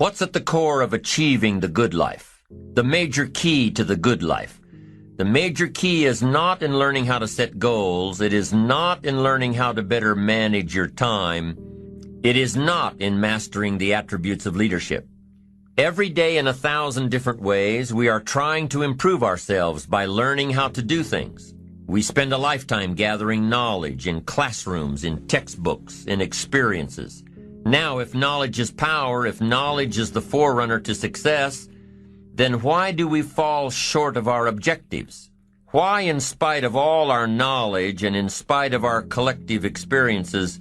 What's at the core of achieving the good life? The major key to the good life. The major key is not in learning how to set goals. It is not in learning how to better manage your time. It is not in mastering the attributes of leadership. Every day in 1,000 different ways, we are trying to improve ourselves by learning how to do things. We spend a lifetime gathering knowledge in classrooms, in textbooks, in experiences. Now, if knowledge is power, if knowledge is the forerunner to success, then why do we fall short of our objectives? Why, in spite of all our knowledge and in spite of our collective experiences,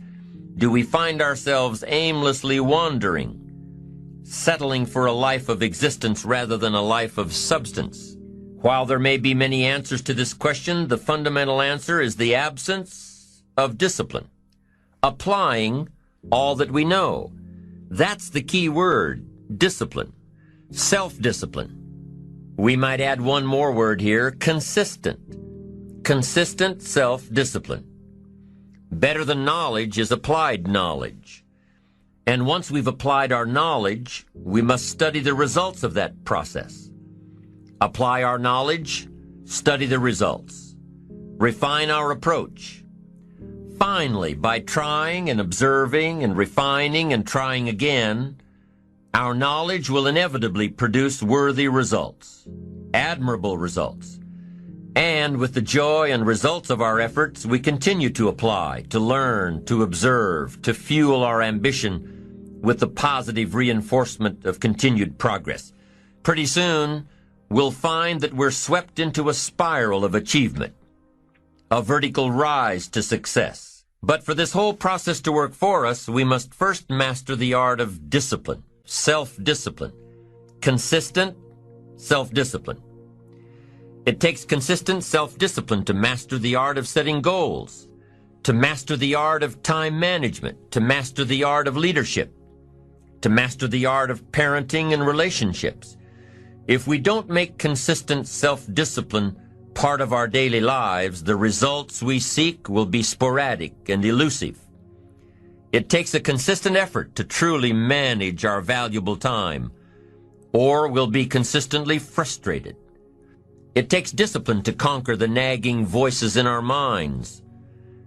do we find ourselves aimlessly wandering, settling for a life of existence rather than a life of substance? While there may be many answers to this question, the fundamental answer is the absence of discipline. Applying all that we know. That's the key word, discipline. Self-discipline. We might add one more word here, consistent. Consistent self-discipline. Better than knowledge is applied knowledge. And once we've applied our knowledge, we must study the results of that process. Apply our knowledge, study the results. Refine our approach. Finally, by trying and observing and refining and trying again, our knowledge will inevitably produce worthy results, admirable results. And with the joy and results of our efforts, we continue to apply, to learn, to observe, to fuel our ambition with the positive reinforcement of continued progress. Pretty soon, we'll find that we're swept into a spiral of achievement, a vertical rise to success. But for this whole process to work for us, we must first master the art of discipline, self-discipline, consistent self-discipline. It takes consistent self-discipline to master the art of setting goals, to master the art of time management, to master the art of leadership, to master the art of parenting and relationships. If we don't make consistent self-discipline part of our daily lives, the results we seek will be sporadic and elusive. It takes a consistent effort to truly manage our valuable time, or we'll be consistently frustrated. It takes discipline to conquer the nagging voices in our minds,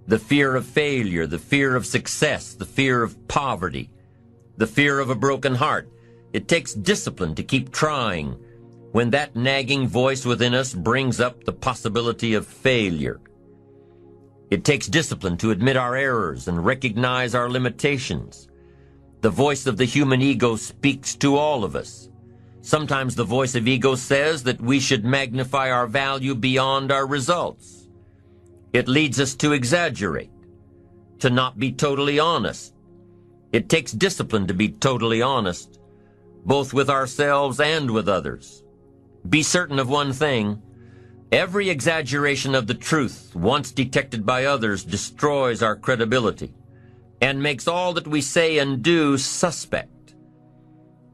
the fear of failure, the fear of success, the fear of poverty, the fear of a broken heart. It takes discipline to keep trying when that nagging voice within us brings up the possibility of failure. It takes discipline to admit our errors and recognize our limitations. The voice of the human ego speaks to all of us. Sometimes the voice of ego says that we should magnify our value beyond our results. It leads us to exaggerate, to not be totally honest. It takes discipline to be totally honest, both with ourselves and with others. Be certain of one thing: every exaggeration of the truth, once detected by others, destroys our credibility and makes all that we say and do suspect.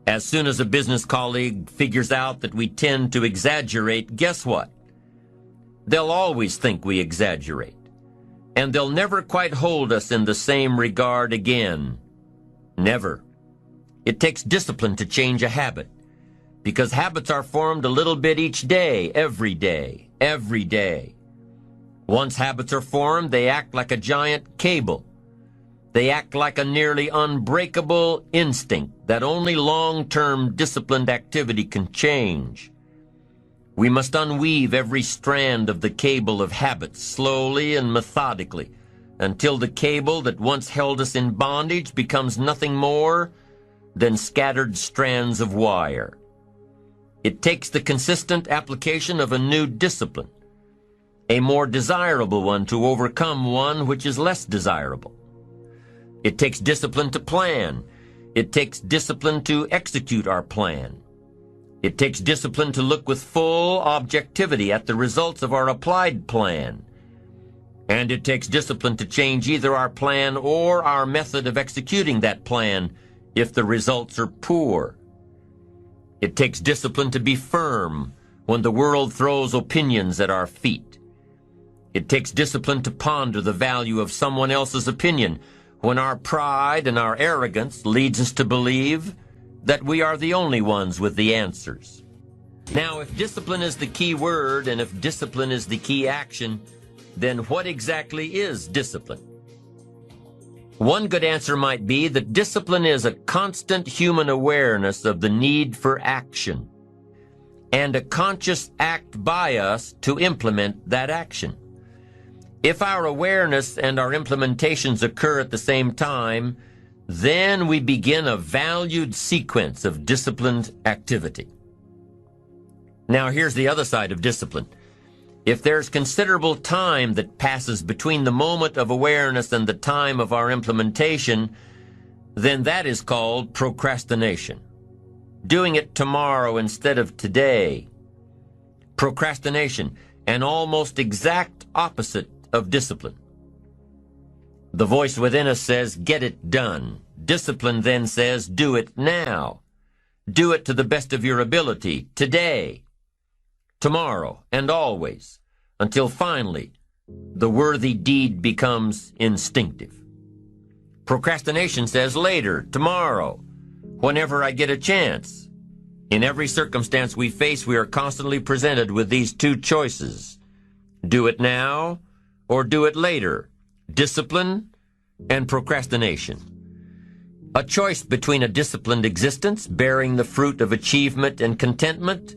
As soon as a business colleague figures out that we tend to exaggerate, guess what? They'll always think we exaggerate, and they'll never quite hold us in the same regard again. Never. It takes discipline to change a habit, because habits are formed a little bit each day, every day, every day. Once habits are formed, they act like a giant cable. They act like a nearly unbreakable instinct that only long-term disciplined activity can change. We must unweave every strand of the cable of habits slowly and methodically until the cable that once held us in bondage becomes nothing more than scattered strands of wire. It takes the consistent application of a new discipline, a more desirable one, to overcome one which is less desirable. It takes discipline to plan. It takes discipline to execute our plan. It takes discipline to look with full objectivity at the results of our applied plan. And it takes discipline to change either our plan or our method of executing that plan if the results are poor. It takes discipline to be firm when the world throws opinions at our feet. It takes discipline to ponder the value of someone else's opinion when our pride and our arrogance leads us to believe that we are the only ones with the answers. Now, if discipline is the key word, and if discipline is the key action, then what exactly is discipline? One good answer might be that discipline is a constant human awareness of the need for action, and a conscious act by us to implement that action. If our awareness and our implementations occur at the same time, then we begin a valued sequence of disciplined activity. Now, here's the other side of discipline. If there's considerable time that passes between the moment of awareness and the time of our implementation, then that is called procrastination. Doing it tomorrow instead of today. Procrastination, an almost exact opposite of discipline. The voice within us says, get it done. Discipline then says, do it now. Do it to the best of your ability, today, tomorrow, and always, until finally the worthy deed becomes instinctive. Procrastination says later, tomorrow, whenever I get a chance. In every circumstance we face, we are constantly presented with these two choices. Do it now or do it later. Discipline and procrastination. A choice between a disciplined existence, bearing the fruit of achievement and contentment,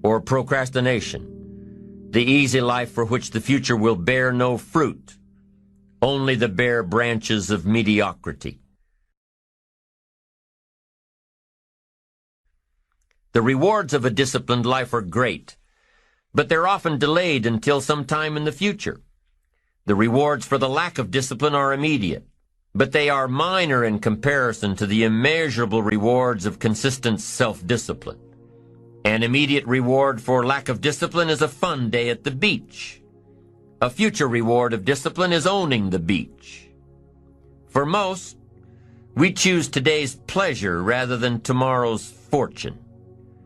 or procrastination, the easy life for which the future will bear no fruit, only the bare branches of mediocrity. The rewards of a disciplined life are great, but they're often delayed until some time in the future. The rewards for the lack of discipline are immediate, but they are minor in comparison to the immeasurable rewards of consistent self-discipline. An immediate reward for lack of discipline is a fun day at the beach. A future reward of discipline is owning the beach. For most, we choose today's pleasure rather than tomorrow's fortune.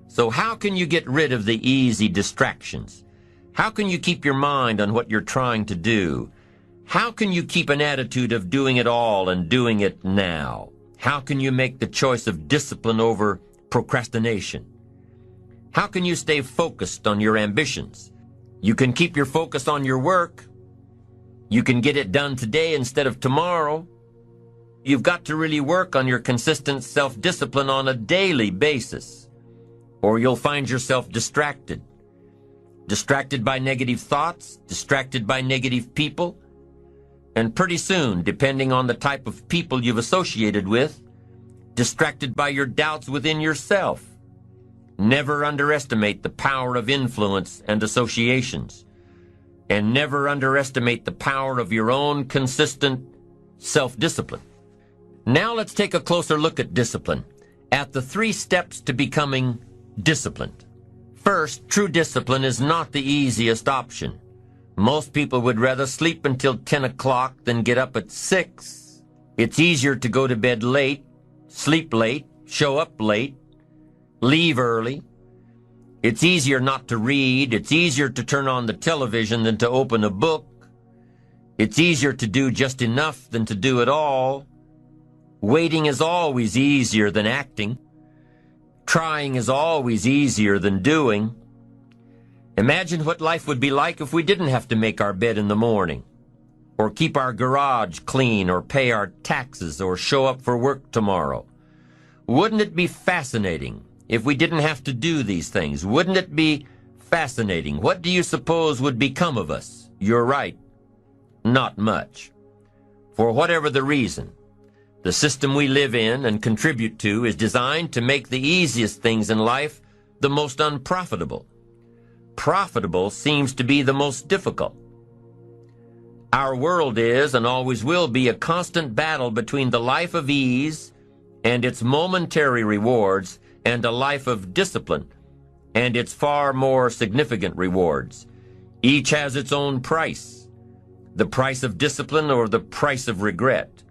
So how can you get rid of the easy distractions? How can you keep your mind on what you're trying to do? How can you keep an attitude of doing it all and doing it now? How can you make the choice of discipline over procrastination? How can you stay focused on your ambitions? You can keep your focus on your work. You can get it done today instead of tomorrow. You've got to really work on your consistent self-discipline on a daily basis, or you'll find yourself distracted. Distracted by negative thoughts, distracted by negative people, and pretty soon, depending on the type of people you've associated with, distracted by your doubts within yourself. Never underestimate the power of influence and associations, and never underestimate the power of your own consistent self-discipline. Now let's take a closer look at discipline, at the 3 steps to becoming disciplined. First, true discipline is not the easiest option. Most people would rather sleep until 10 o'clock than get up at 6. It's easier to go to bed late, sleep late, show up late, leave early. It's easier not to read. It's easier to turn on the television than to open a book. It's easier to do just enough than to do it all. Waiting is always easier than acting. Trying is always easier than doing. Imagine what life would be like if we didn't have to make our bed in the morning, or keep our garage clean, or pay our taxes, or show up for work tomorrow. Wouldn't it be fascinating if we didn't have to do these things? Wouldn't it be fascinating? What do you suppose would become of us? You're right, not much. For whatever the reason, the system we live in and contribute to is designed to make the easiest things in life the most unprofitable. Profitable seems to be the most difficult. Our world is and always will be a constant battle between the life of ease and its momentary rewards and a life of discipline and its far more significant rewards. Each has its own price, the price of discipline or the price of regret.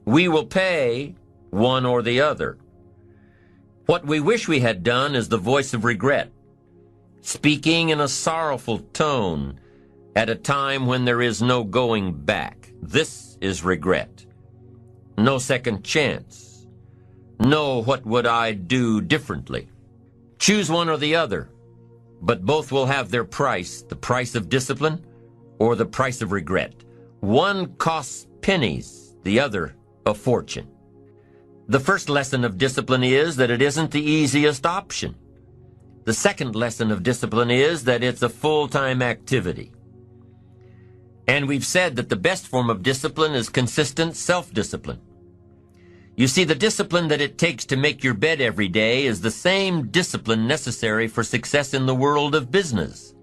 We will pay one or the other. What we wish we had done is the voice of regret, speaking in a sorrowful tone at a time when there is no going back. This is regret. No second chance. No, what would I do differently? Choose one or the other, but both will have their price, the price of discipline or the price of regret. One costs pennies, the other a fortune. The first lesson of discipline is that it isn't the easiest option. The second lesson of discipline is that it's a full-time activity. And we've said that the best form of discipline is consistent self-discipline. You see, the discipline that it takes to make your bed every day is the same discipline necessary for success in the world of business.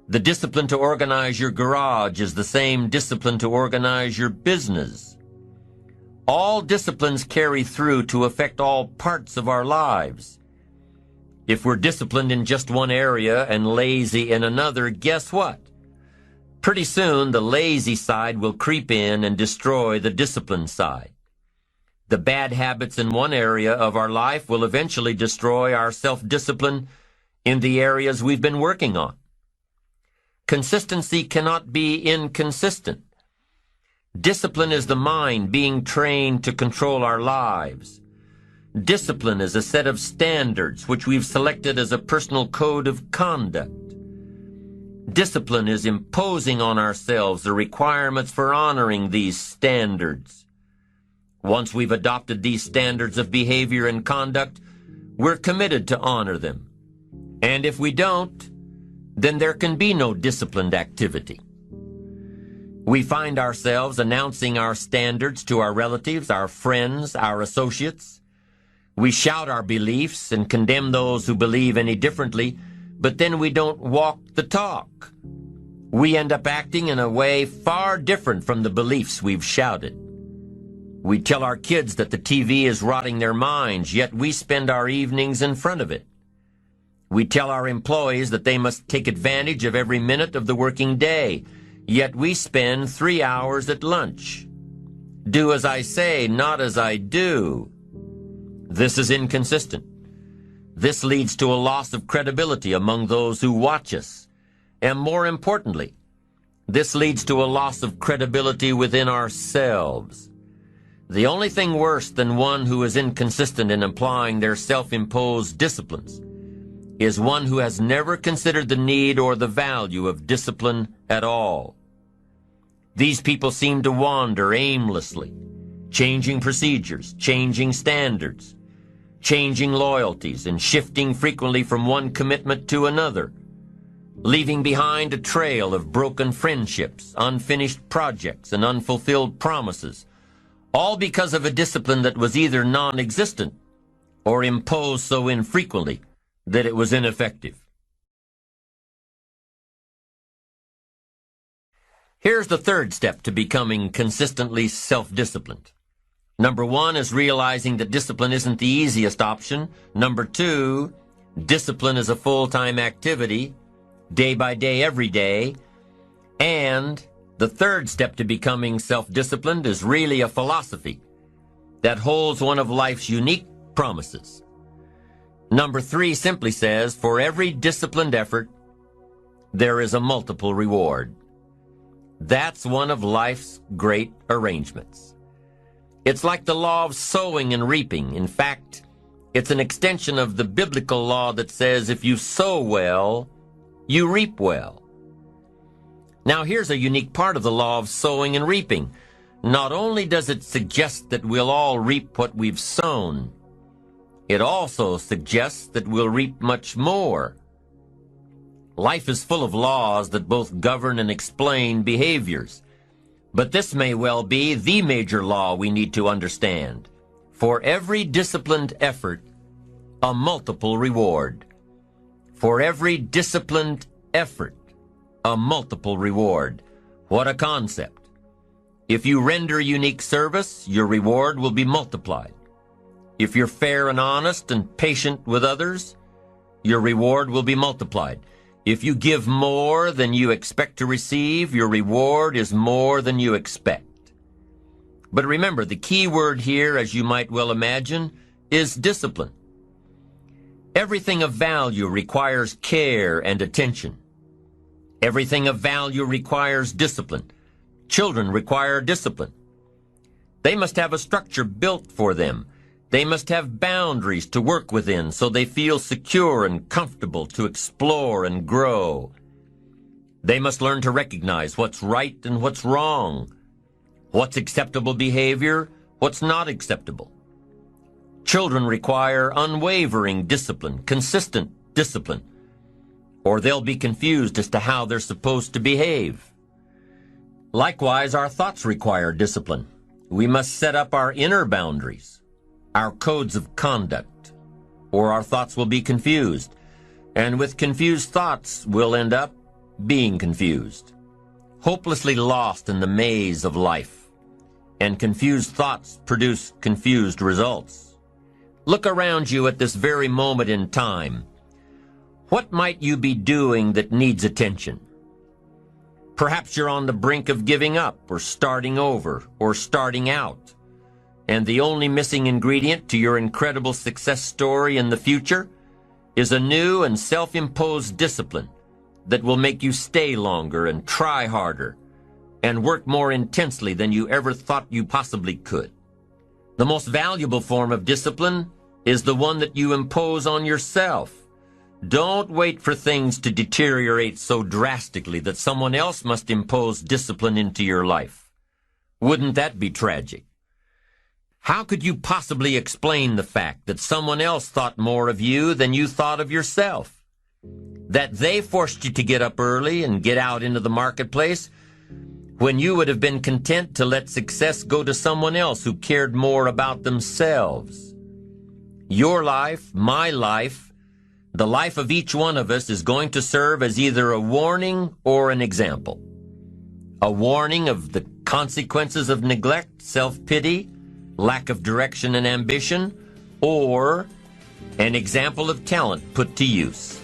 The discipline to organize your garage is the same discipline to organize your business. All disciplines carry through to affect all parts of our lives. If we're disciplined in just one area and lazy in another, guess what? Pretty soon, the lazy side will creep in and destroy the disciplined side. The bad habits in one area of our life will eventually destroy our self-discipline in the areas we've been working on. Consistency cannot be inconsistent. Discipline is the mind being trained to control our lives. Discipline is a set of standards which we've selected as a personal code of conduct. Discipline is imposing on ourselves the requirements for honoring these standards. Once we've adopted these standards of behavior and conduct, we're committed to honor them. And if we don't, then there can be no disciplined activity. We find ourselves announcing our standards to our relatives, our friends, our associates. We shout our beliefs and condemn those who believe any differently, but then we don't walk the talk. We end up acting in a way far different from the beliefs we've shouted. We tell our kids that the TV is rotting their minds, yet we spend our evenings in front of it. We tell our employees that they must take advantage of every minute of the working day, yet we spend 3 hours at lunch. Do as I say, not as I do. This is inconsistent. This leads to a loss of credibility among those who watch us. And more importantly, this leads to a loss of credibility within ourselves. The only thing worse than one who is inconsistent in applying their self-imposed disciplines is one who has never considered the need or the value of discipline at all. These people seem to wander aimlessly, changing procedures, changing standards, changing loyalties, and shifting frequently from one commitment to another, leaving behind a trail of broken friendships, unfinished projects, and unfulfilled promises, all because of a discipline that was either non-existent or imposed so infrequently that it was ineffective. Here's the third step to becoming consistently self-disciplined. Number 1 is realizing that discipline isn't the easiest option. Number 2, discipline is a full-time activity, day by day, every day. And the third step to becoming self-disciplined is really a philosophy that holds one of life's unique promises. Number 3 simply says, for every disciplined effort, there is a multiple reward. That's one of life's great arrangements. It's like the law of sowing and reaping. In fact, it's an extension of the biblical law that says if you sow well, you reap well. Now here's a unique part of the law of sowing and reaping. Not only does it suggest that we'll all reap what we've sown, it also suggests that we'll reap much more. Life is full of laws that both govern and explain behaviors. But this may well be the major law we need to understand. For every disciplined effort, a multiple reward. For every disciplined effort, a multiple reward. What a concept. If you render unique service, your reward will be multiplied. If you're fair and honest and patient with others, your reward will be multiplied. If you give more than you expect to receive, your reward is more than you expect. But remember, the key word here, as you might well imagine, is discipline. Everything of value requires care and attention. Everything of value requires discipline. Children require discipline. They must have a structure built for them. They must have boundaries to work within so they feel secure and comfortable to explore and grow. They must learn to recognize what's right and what's wrong, what's acceptable behavior, what's not acceptable. Children require unwavering discipline, consistent discipline, or they'll be confused as to how they're supposed to behave. Likewise, our thoughts require discipline. We must set up our inner boundaries, our codes of conduct, or our thoughts will be confused. And with confused thoughts, we'll end up being confused, hopelessly lost in the maze of life. And confused thoughts produce confused results. Look around you at this very moment in time. What might you be doing that needs attention? Perhaps you're on the brink of giving up, or starting over, or starting out. And the only missing ingredient to your incredible success story in the future is a new and self-imposed discipline that will make you stay longer and try harder and work more intensely than you ever thought you possibly could. The most valuable form of discipline is the one that you impose on yourself. Don't wait for things to deteriorate so drastically that someone else must impose discipline into your life. Wouldn't that be tragic? How could you possibly explain the fact that someone else thought more of you than you thought of yourself? That they forced you to get up early and get out into the marketplace when you would have been content to let success go to someone else who cared more about themselves. Your life, my life, the life of each one of us is going to serve as either a warning or an example. A warning of the consequences of neglect, self-pity, lack of direction and ambition, or an example of talent put to use.